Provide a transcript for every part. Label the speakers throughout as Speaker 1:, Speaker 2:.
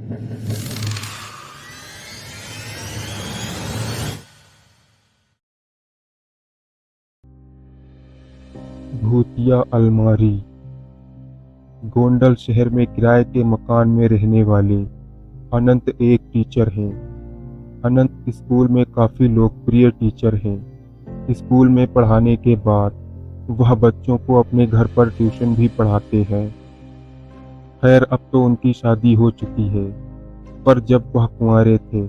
Speaker 1: भूतिया अलमारी। गोंडल शहर में किराए के मकान में रहने वाले अनंत एक टीचर हैं। अनंत स्कूल में काफ़ी लोकप्रिय टीचर हैं। स्कूल में पढ़ाने के बाद वह बच्चों को अपने घर पर ट्यूशन भी पढ़ाते हैं। खैर, अब तो उनकी शादी हो चुकी है, पर जब वह कुंवारे थे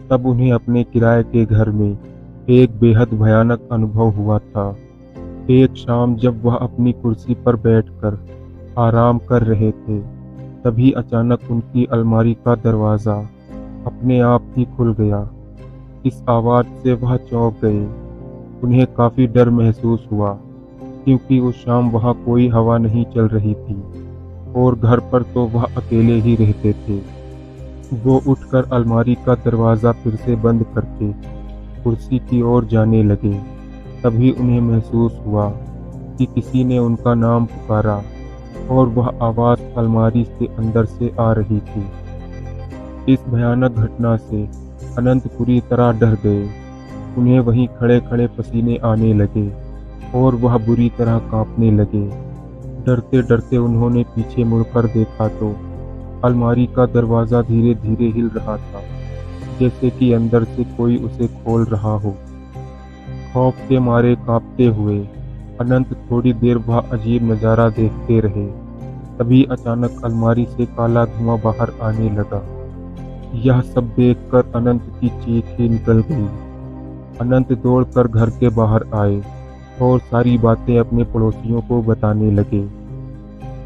Speaker 1: तब उन्हें अपने किराए के घर में एक बेहद भयानक अनुभव हुआ था। एक शाम जब वह अपनी कुर्सी पर बैठकर आराम कर रहे थे, तभी अचानक उनकी अलमारी का दरवाज़ा अपने आप ही खुल गया। इस आवाज़ से वह चौंक गए। उन्हें काफ़ी डर महसूस हुआ, क्योंकि उस शाम वहाँ कोई हवा नहीं चल रही थी और घर पर तो वह अकेले ही रहते थे। वो उठकर अलमारी का दरवाज़ा फिर से बंद करके कुर्सी की ओर जाने लगे। तभी उन्हें महसूस हुआ कि किसी ने उनका नाम पुकारा और वह आवाज़ अलमारी से अंदर से आ रही थी। इस भयानक घटना से अनंत पूरी तरह डर गए। उन्हें वहीं खड़े खड़े पसीने आने लगे और वह बुरी तरह कांपने लगे। डरते डरते उन्होंने पीछे मुड़कर देखा तो अलमारी का दरवाज़ा धीरे धीरे हिल रहा था, जैसे कि अंदर से कोई उसे खोल रहा हो। खौफ के मारे कांपते हुए अनंत थोड़ी देर वह अजीब नज़ारा देखते रहे। तभी अचानक अलमारी से काला धुआं बाहर आने लगा। यह सब देखकर अनंत की चीख ही निकल गई। अनंत दौड़कर घर के बाहर आए और सारी बातें अपने पड़ोसियों को बताने लगे।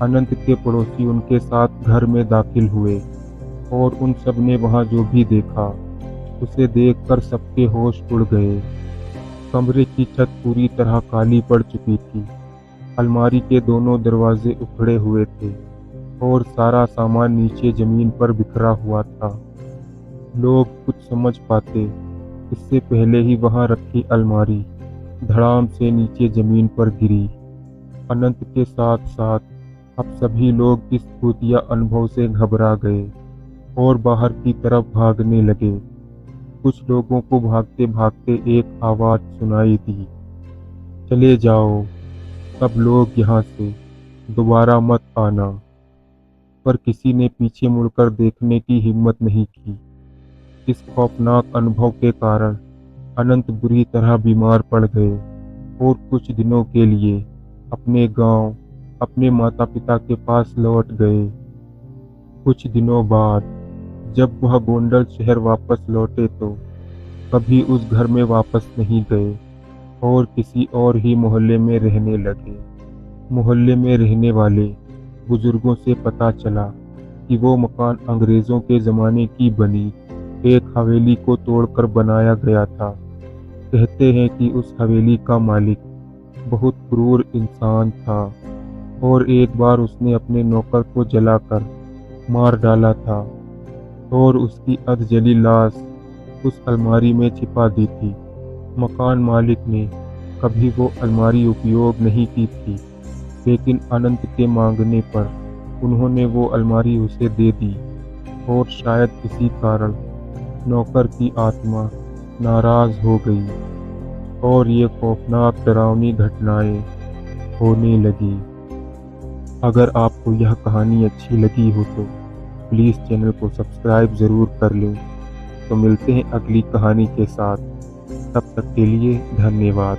Speaker 1: अनंत के पड़ोसी उनके साथ घर में दाखिल हुए और उन सब ने वहाँ जो भी देखा उसे देखकर सबके होश उड़ गए। कमरे की छत पूरी तरह काली पड़ चुकी थी। अलमारी के दोनों दरवाजे उखड़े हुए थे और सारा सामान नीचे जमीन पर बिखरा हुआ था। लोग कुछ समझ पाते इससे पहले ही वहां रखी अलमारी धड़ाम से नीचे जमीन पर गिरी। अनंत के साथ साथ अब सभी लोग इस भूतिया अनुभव से घबरा गए और बाहर की तरफ भागने लगे। कुछ लोगों को भागते भागते एक आवाज़ सुनाई दी, चले जाओ, सब लोग यहाँ से, दोबारा मत आना। पर किसी ने पीछे मुड़कर देखने की हिम्मत नहीं की। इस खौफनाक अनुभव के कारण अनंत बुरी तरह बीमार पड़ गए और कुछ दिनों के लिए अपने गांव, अपने माता पिता के पास लौट गए। कुछ दिनों बाद जब वह गोंडल शहर वापस लौटे तो कभी उस घर में वापस नहीं गए और किसी और ही मोहल्ले में रहने लगे। मोहल्ले में रहने वाले बुजुर्गों से पता चला कि वो मकान अंग्रेज़ों के ज़माने की बनी एक हवेली को तोड़कर बनाया गया था। कहते हैं कि उस हवेली का मालिक बहुत क्रूर इंसान था और एक बार उसने अपने नौकर को जलाकर मार डाला था और उसकी अधजली लाश उस अलमारी में छिपा दी थी। मकान मालिक ने कभी वो अलमारी उपयोग नहीं की थी, लेकिन अनंत के मांगने पर उन्होंने वो अलमारी उसे दे दी और शायद इसी कारण नौकर की आत्मा नाराज हो गई और ये खौफनाक डरावनी घटनाएं होने लगी। अगर आपको यह कहानी अच्छी लगी हो तो प्लीज़ चैनल को सब्सक्राइब ज़रूर कर लें। तो मिलते हैं अगली कहानी के साथ, तब तक के लिए धन्यवाद।